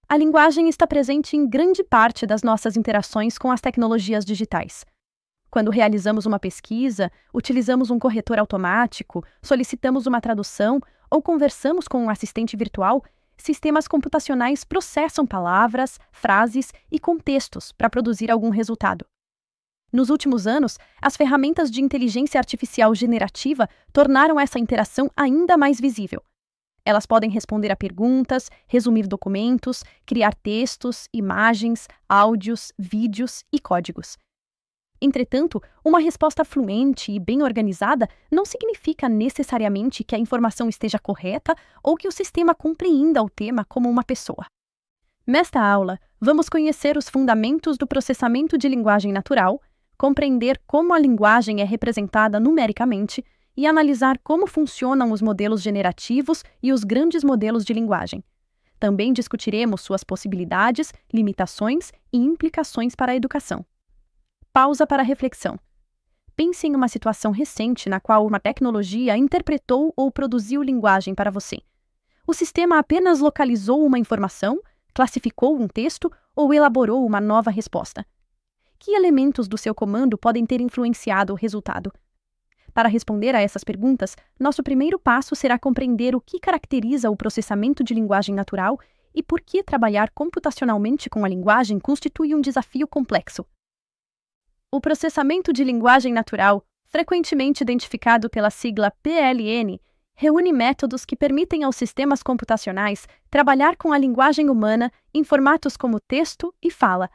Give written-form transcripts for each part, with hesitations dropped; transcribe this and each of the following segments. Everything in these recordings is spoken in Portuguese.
A linguagem está presente em grande parte das nossas interações com as tecnologias digitais. Quando realizamos uma pesquisa, utilizamos um corretor automático, solicitamos uma tradução ou conversamos com um assistente virtual, sistemas computacionais processam palavras, frases e contextos para produzir algum resultado. Nos últimos anos, as ferramentas de inteligência artificial generativa tornaram essa interação ainda mais visível. Elas podem responder a perguntas, resumir documentos, criar textos, imagens, áudios, vídeos e códigos. Entretanto, uma resposta fluente e bem organizada não significa necessariamente que a informação esteja correta ou que o sistema compreenda o tema como uma pessoa. Nesta aula, vamos conhecer os fundamentos do processamento de linguagem natural, compreender como a linguagem é representada numericamente e analisar como funcionam os modelos generativos e os grandes modelos de linguagem. Também discutiremos suas possibilidades, limitações e implicações para a educação. Pausa para reflexão. Pense em uma situação recente na qual uma tecnologia interpretou ou produziu linguagem para você. O sistema apenas localizou uma informação, classificou um texto ou elaborou uma nova resposta. Que elementos do seu comando podem ter influenciado o resultado? Para responder a essas perguntas, nosso primeiro passo será compreender o que caracteriza o processamento de linguagem natural e por que trabalhar computacionalmente com a linguagem constitui um desafio complexo. O processamento de linguagem natural, frequentemente identificado pela sigla PLN, reúne métodos que permitem aos sistemas computacionais trabalhar com a linguagem humana em formatos como texto e fala.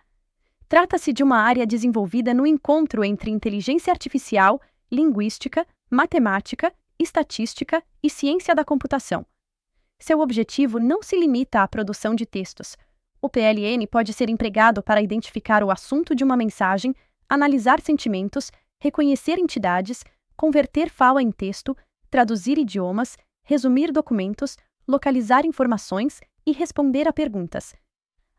Trata-se de uma área desenvolvida no encontro entre inteligência artificial, linguística, matemática, estatística e ciência da computação. Seu objetivo não se limita à produção de textos. O PLN pode ser empregado para identificar o assunto de uma mensagem, analisar sentimentos, reconhecer entidades, converter fala em texto, traduzir idiomas, resumir documentos, localizar informações e responder a perguntas.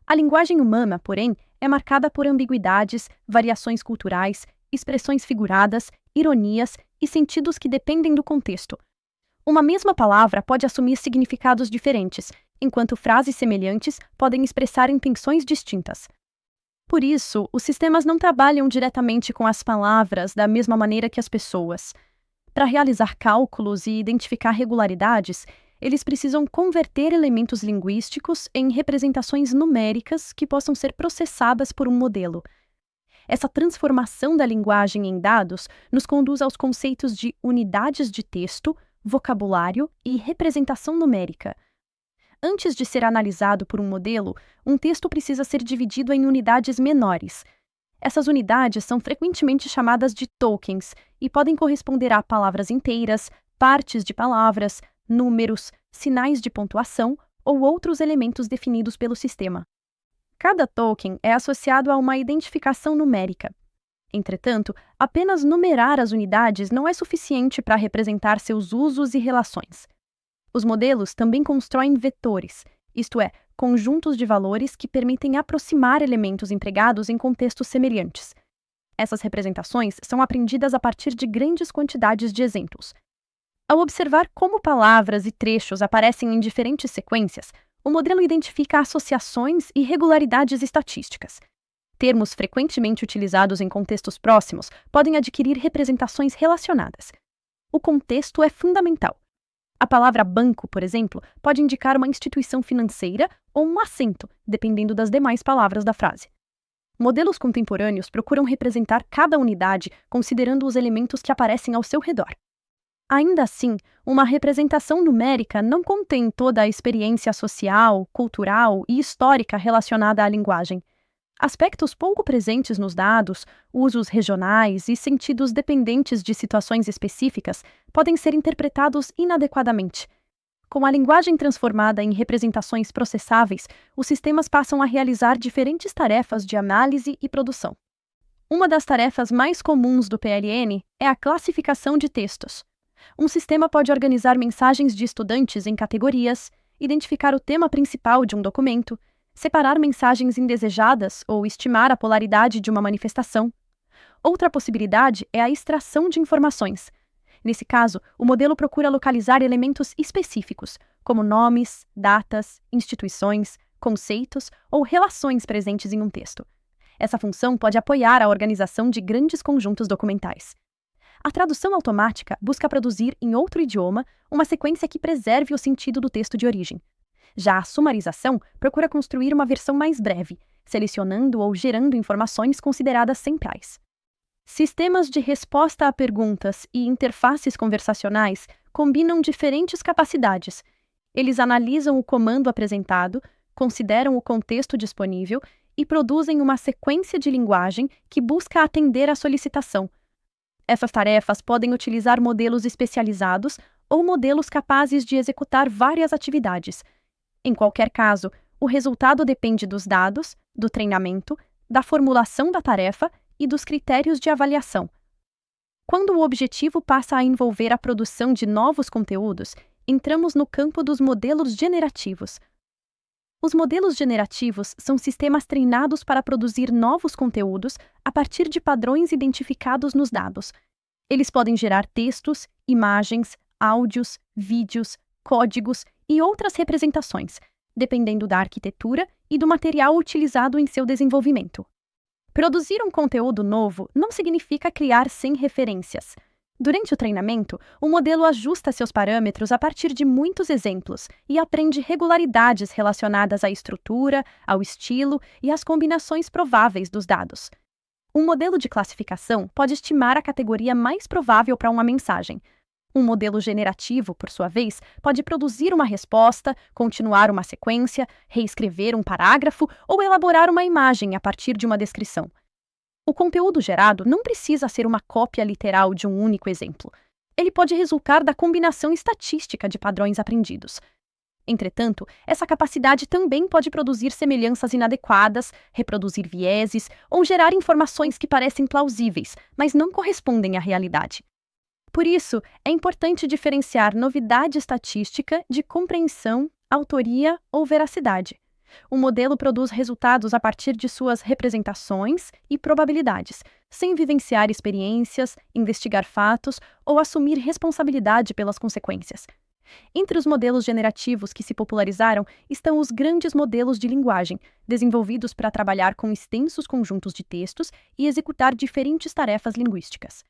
A linguagem humana, porém, é marcada por ambiguidades, variações culturais, expressões figuradas, ironias e sentidos que dependem do contexto. Uma mesma palavra pode assumir significados diferentes, enquanto frases semelhantes podem expressar intenções distintas. Por isso, os sistemas não trabalham diretamente com as palavras da mesma maneira que as pessoas. Para realizar cálculos e identificar regularidades, eles precisam converter elementos linguísticos em representações numéricas que possam ser processadas por um modelo. Essa transformação da linguagem em dados nos conduz aos conceitos de unidades de texto, vocabulário e representação numérica. Antes de ser analisado por um modelo, um texto precisa ser dividido em unidades menores. Essas unidades são frequentemente chamadas de tokens e podem corresponder a palavras inteiras, partes de palavras, números, sinais de pontuação ou outros elementos definidos pelo sistema. Cada token é associado a uma identificação numérica. Entretanto, apenas numerar as unidades não é suficiente para representar seus usos e relações. Os modelos também constroem vetores, isto é, conjuntos de valores que permitem aproximar elementos empregados em contextos semelhantes. Essas representações são aprendidas a partir de grandes quantidades de exemplos. Ao observar como palavras e trechos aparecem em diferentes sequências, o modelo identifica associações e regularidades estatísticas. Termos frequentemente utilizados em contextos próximos podem adquirir representações relacionadas. O contexto é fundamental. A palavra banco, por exemplo, pode indicar uma instituição financeira ou um assento, dependendo das demais palavras da frase. Modelos contemporâneos procuram representar cada unidade considerando os elementos que aparecem ao seu redor. Ainda assim, uma representação numérica não contém toda a experiência social, cultural e histórica relacionada à linguagem. Aspectos pouco presentes nos dados, usos regionais e sentidos dependentes de situações específicas podem ser interpretados inadequadamente. Com a linguagem transformada em representações processáveis, os sistemas passam a realizar diferentes tarefas de análise e produção. Uma das tarefas mais comuns do PLN é a classificação de textos. Um sistema pode organizar mensagens de estudantes em categorias, identificar o tema principal de um documento, separar mensagens indesejadas ou estimar a polaridade de uma manifestação. Outra possibilidade é a extração de informações. Nesse caso, o modelo procura localizar elementos específicos, como nomes, datas, instituições, conceitos ou relações presentes em um texto. Essa função pode apoiar a organização de grandes conjuntos documentais. A tradução automática busca produzir em outro idioma uma sequência que preserve o sentido do texto de origem. Já a sumarização procura construir uma versão mais breve, selecionando ou gerando informações consideradas centrais. Sistemas de resposta a perguntas e interfaces conversacionais combinam diferentes capacidades. Eles analisam o comando apresentado, consideram o contexto disponível e produzem uma sequência de linguagem que busca atender à solicitação. Essas tarefas podem utilizar modelos especializados ou modelos capazes de executar várias atividades. Em qualquer caso, o resultado depende dos dados, do treinamento, da formulação da tarefa e dos critérios de avaliação. Quando o objetivo passa a envolver a produção de novos conteúdos, entramos no campo dos modelos generativos. Os modelos generativos são sistemas treinados para produzir novos conteúdos a partir de padrões identificados nos dados. Eles podem gerar textos, imagens, áudios, vídeos, códigos e outras representações, dependendo da arquitetura e do material utilizado em seu desenvolvimento. Produzir um conteúdo novo não significa criar sem referências. Durante o treinamento, o modelo ajusta seus parâmetros a partir de muitos exemplos e aprende regularidades relacionadas à estrutura, ao estilo e às combinações prováveis dos dados. Um modelo de classificação pode estimar a categoria mais provável para uma mensagem. Um modelo generativo, por sua vez, pode produzir uma resposta, continuar uma sequência, reescrever um parágrafo ou elaborar uma imagem a partir de uma descrição. O conteúdo gerado não precisa ser uma cópia literal de um único exemplo. Ele pode resultar da combinação estatística de padrões aprendidos. Entretanto, essa capacidade também pode produzir semelhanças inadequadas, reproduzir vieses ou gerar informações que parecem plausíveis, mas não correspondem à realidade. Por isso, é importante diferenciar novidade estatística de compreensão, autoria ou veracidade. O modelo produz resultados a partir de suas representações e probabilidades, sem vivenciar experiências, investigar fatos ou assumir responsabilidade pelas consequências. Entre os modelos generativos que se popularizaram estão os grandes modelos de linguagem, desenvolvidos para trabalhar com extensos conjuntos de textos e executar diferentes tarefas linguísticas.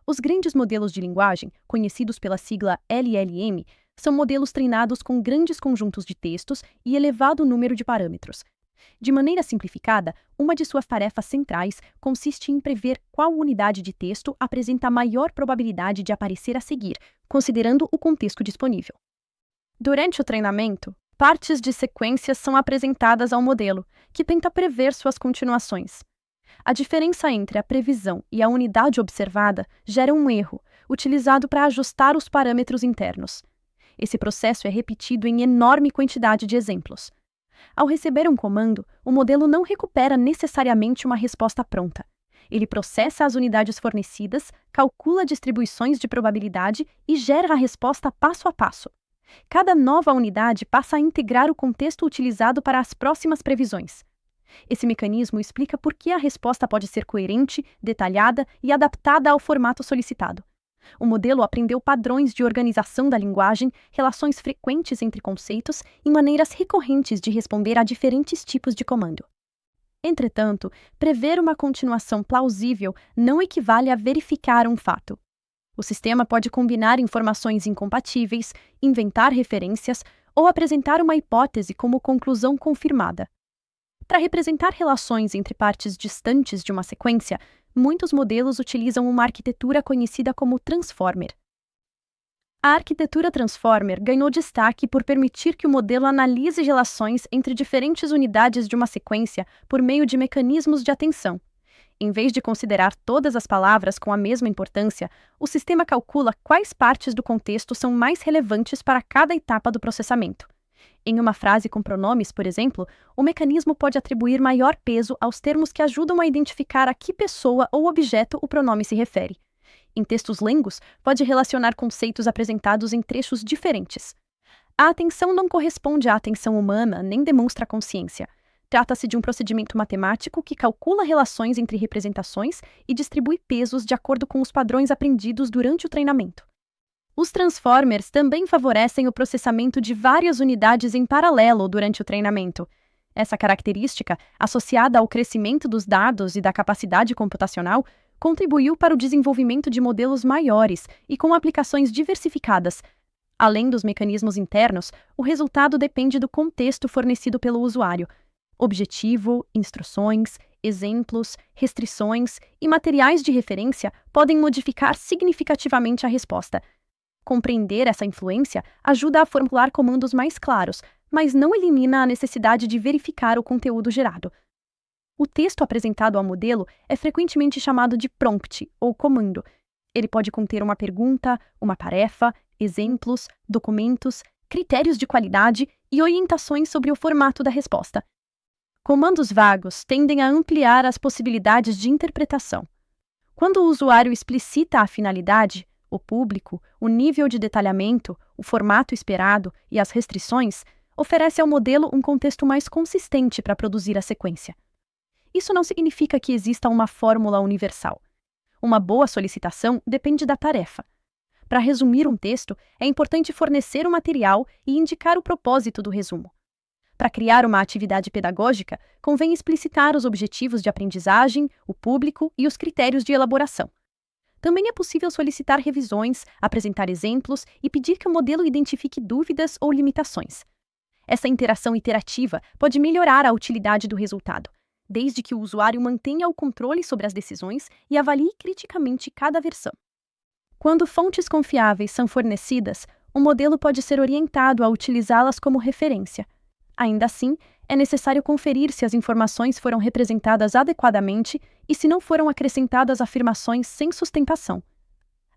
Os grandes modelos de linguagem, conhecidos pela sigla LLM, são modelos treinados com grandes conjuntos de textos e elevado número de parâmetros. De maneira simplificada, uma de suas tarefas centrais consiste em prever qual unidade de texto apresenta a maior probabilidade de aparecer a seguir, considerando o contexto disponível. Durante o treinamento, partes de sequências são apresentadas ao modelo, que tenta prever suas continuações. A diferença entre a previsão e a unidade observada gera um erro, utilizado para ajustar os parâmetros internos. Esse processo é repetido em enorme quantidade de exemplos. Ao receber um comando, o modelo não recupera necessariamente uma resposta pronta. Ele processa as unidades fornecidas, calcula distribuições de probabilidade e gera a resposta passo a passo. Cada nova unidade passa a integrar o contexto utilizado para as próximas previsões. Esse mecanismo explica por que a resposta pode ser coerente, detalhada e adaptada ao formato solicitado. O modelo aprendeu padrões de organização da linguagem, relações frequentes entre conceitos e maneiras recorrentes de responder a diferentes tipos de comando. Entretanto, prever uma continuação plausível não equivale a verificar um fato. O sistema pode combinar informações incompatíveis, inventar referências ou apresentar uma hipótese como conclusão confirmada. Para representar relações entre partes distantes de uma sequência, muitos modelos utilizam uma arquitetura conhecida como Transformer. A arquitetura Transformer ganhou destaque por permitir que o modelo analise relações entre diferentes unidades de uma sequência por meio de mecanismos de atenção. Em vez de considerar todas as palavras com a mesma importância, o sistema calcula quais partes do contexto são mais relevantes para cada etapa do processamento. Em uma frase com pronomes, por exemplo, o mecanismo pode atribuir maior peso aos termos que ajudam a identificar a que pessoa ou objeto o pronome se refere. Em textos longos, pode relacionar conceitos apresentados em trechos diferentes. A atenção não corresponde à atenção humana nem demonstra consciência. Trata-se de um procedimento matemático que calcula relações entre representações e distribui pesos de acordo com os padrões aprendidos durante o treinamento. Os transformers também favorecem o processamento de várias unidades em paralelo durante o treinamento. Essa característica, associada ao crescimento dos dados e da capacidade computacional, contribuiu para o desenvolvimento de modelos maiores e com aplicações diversificadas. Além dos mecanismos internos, o resultado depende do contexto fornecido pelo usuário. Objetivo, instruções, exemplos, restrições e materiais de referência podem modificar significativamente a resposta. Compreender essa influência ajuda a formular comandos mais claros, mas não elimina a necessidade de verificar o conteúdo gerado. O texto apresentado ao modelo é frequentemente chamado de prompt, ou comando. Ele pode conter uma pergunta, uma tarefa, exemplos, documentos, critérios de qualidade e orientações sobre o formato da resposta. Comandos vagos tendem a ampliar as possibilidades de interpretação. Quando o usuário explicita a finalidade, o público, o nível de detalhamento, o formato esperado e as restrições, oferece ao modelo um contexto mais consistente para produzir a sequência. Isso não significa que exista uma fórmula universal. Uma boa solicitação depende da tarefa. Para resumir um texto, é importante fornecer o material e indicar o propósito do resumo. Para criar uma atividade pedagógica, convém explicitar os objetivos de aprendizagem, o público e os critérios de elaboração. Também é possível solicitar revisões, apresentar exemplos e pedir que o modelo identifique dúvidas ou limitações. Essa interação iterativa pode melhorar a utilidade do resultado, desde que o usuário mantenha o controle sobre as decisões e avalie criticamente cada versão. Quando fontes confiáveis são fornecidas, o modelo pode ser orientado a utilizá-las como referência. Ainda assim, é necessário conferir se as informações foram representadas adequadamente e se não foram acrescentadas afirmações sem sustentação.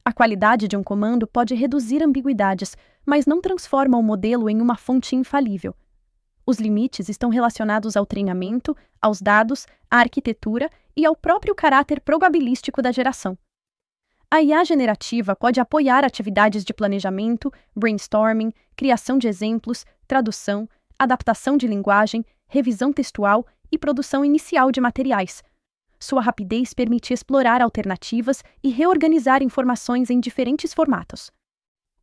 A qualidade de um comando pode reduzir ambiguidades, mas não transforma o modelo em uma fonte infalível. Os limites estão relacionados ao treinamento, aos dados, à arquitetura e ao próprio caráter probabilístico da geração. A IA generativa pode apoiar atividades de planejamento, brainstorming, criação de exemplos, tradução, adaptação de linguagem, revisão textual e produção inicial de materiais. Sua rapidez permite explorar alternativas e reorganizar informações em diferentes formatos.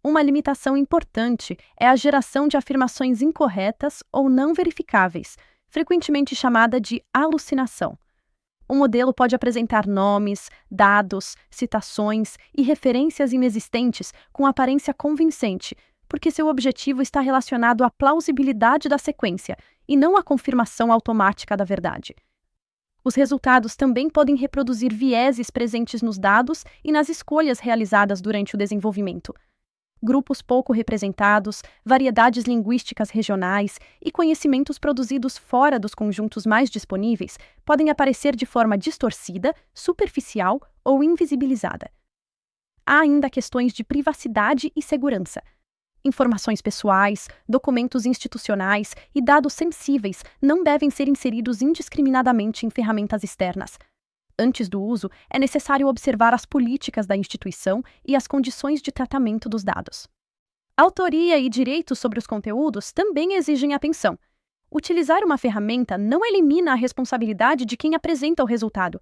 Uma limitação importante é a geração de afirmações incorretas ou não verificáveis, frequentemente chamada de alucinação. O modelo pode apresentar nomes, dados, citações e referências inexistentes com aparência convincente, porque seu objetivo está relacionado à plausibilidade da sequência e não à confirmação automática da verdade. Os resultados também podem reproduzir vieses presentes nos dados e nas escolhas realizadas durante o desenvolvimento. Grupos pouco representados, variedades linguísticas regionais e conhecimentos produzidos fora dos conjuntos mais disponíveis podem aparecer de forma distorcida, superficial ou invisibilizada. Há ainda questões de privacidade e segurança. Informações pessoais, documentos institucionais e dados sensíveis não devem ser inseridos indiscriminadamente em ferramentas externas. Antes do uso, é necessário observar as políticas da instituição e as condições de tratamento dos dados. Autoria e direitos sobre os conteúdos também exigem atenção. Utilizar uma ferramenta não elimina a responsabilidade de quem apresenta o resultado.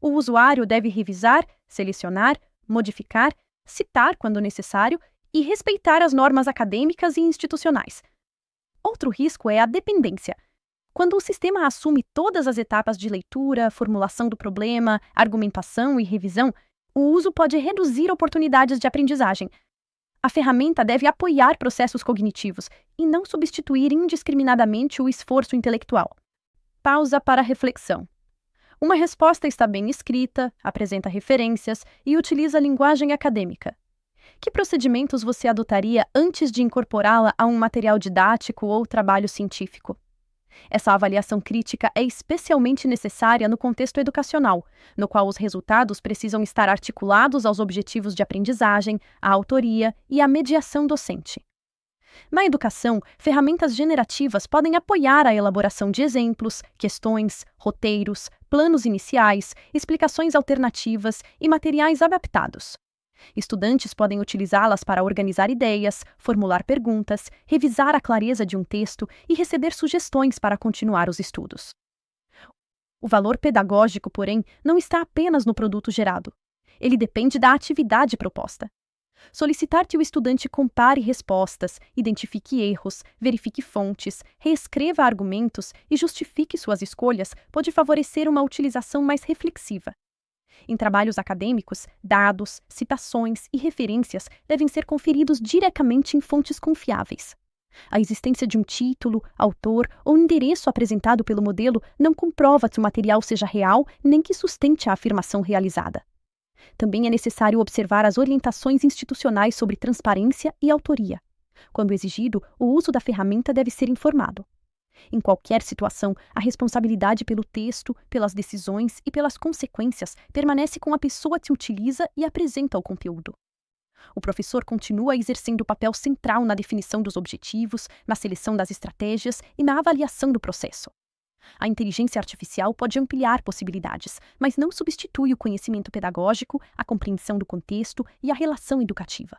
O usuário deve revisar, selecionar, modificar, citar quando necessário e respeitar as normas acadêmicas e institucionais. Outro risco é a dependência. Quando o sistema assume todas as etapas de leitura, formulação do problema, argumentação e revisão, o uso pode reduzir oportunidades de aprendizagem. A ferramenta deve apoiar processos cognitivos e não substituir indiscriminadamente o esforço intelectual. Pausa para reflexão. Uma resposta está bem escrita, apresenta referências e utiliza linguagem acadêmica. Que procedimentos você adotaria antes de incorporá-la a um material didático ou trabalho científico? Essa avaliação crítica é especialmente necessária no contexto educacional, no qual os resultados precisam estar articulados aos objetivos de aprendizagem, à autoria e à mediação docente. Na educação, ferramentas generativas podem apoiar a elaboração de exemplos, questões, roteiros, planos iniciais, explicações alternativas e materiais adaptados. Estudantes podem utilizá-las para organizar ideias, formular perguntas, revisar a clareza de um texto e receber sugestões para continuar os estudos. O valor pedagógico, porém, não está apenas no produto gerado. Ele depende da atividade proposta. Solicitar que o estudante compare respostas, identifique erros, verifique fontes, reescreva argumentos e justifique suas escolhas pode favorecer uma utilização mais reflexiva. Em trabalhos acadêmicos, dados, citações e referências devem ser conferidos diretamente em fontes confiáveis. A existência de um título, autor ou endereço apresentado pelo modelo não comprova que o material seja real nem que sustente a afirmação realizada. Também é necessário observar as orientações institucionais sobre transparência e autoria. Quando exigido, o uso da ferramenta deve ser informado. Em qualquer situação, a responsabilidade pelo texto, pelas decisões e pelas consequências permanece com a pessoa que utiliza e apresenta o conteúdo. O professor continua exercendo papel central na definição dos objetivos, na seleção das estratégias e na avaliação do processo. A inteligência artificial pode ampliar possibilidades, mas não substitui o conhecimento pedagógico, a compreensão do contexto e a relação educativa.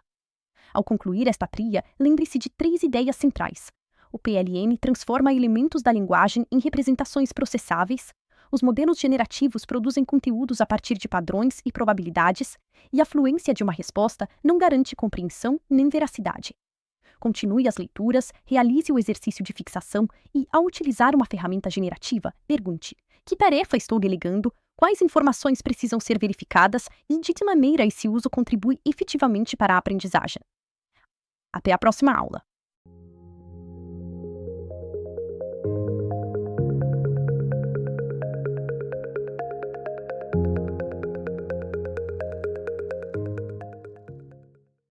Ao concluir esta tria, lembre-se de 3 ideias centrais. O PLN transforma elementos da linguagem em representações processáveis, os modelos generativos produzem conteúdos a partir de padrões e probabilidades, e a fluência de uma resposta não garante compreensão nem veracidade. Continue as leituras, realize o exercício de fixação e, ao utilizar uma ferramenta generativa, pergunte: que tarefa estou delegando? Quais informações precisam ser verificadas e de que maneira esse uso contribui efetivamente para a aprendizagem? Até a próxima aula!